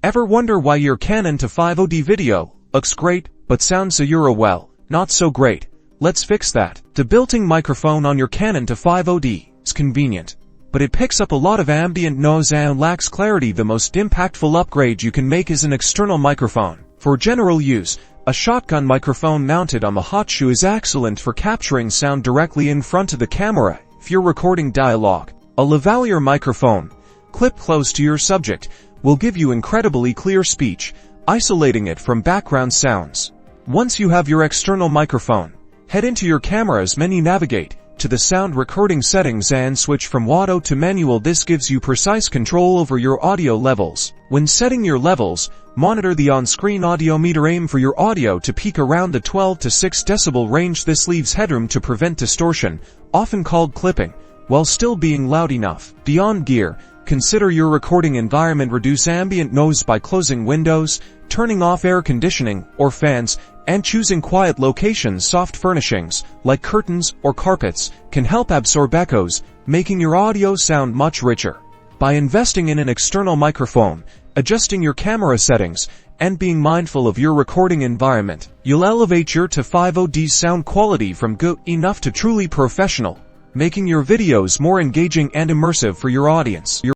Ever wonder why your Canon E50d video looks great, but sounds well, not so great? Let's fix that. The built-in microphone on your Canon E50d is convenient, but it picks up a lot of ambient noise and lacks clarity. The most impactful upgrade you can make is an external microphone. For general use, a shotgun microphone mounted on the hot shoe is excellent for capturing sound directly in front of the camera if you're recording dialogue. A lavalier microphone, clipped close to your subject, will give you incredibly clear speech, isolating it from background sounds. Once you have your external microphone, head into your camera's menu, navigate to the sound recording settings and switch from auto to manual. This gives you precise control over your audio levels. When setting your levels, monitor the on-screen audio meter. Aim for your audio to peak around the 12 to 6 decibel range. This leaves headroom to prevent distortion, often called clipping, while still being loud enough. Beyond gear, consider your recording environment. Reduce ambient noise by closing windows, turning off air conditioning or fans, and choosing quiet locations. Soft furnishings, like curtains or carpets, can help absorb echoes, making your audio sound much richer. By investing in an external microphone, adjusting your camera settings, and being mindful of your recording environment, you'll elevate your E50d's sound quality from good enough to truly professional, making your videos more engaging and immersive for your audience.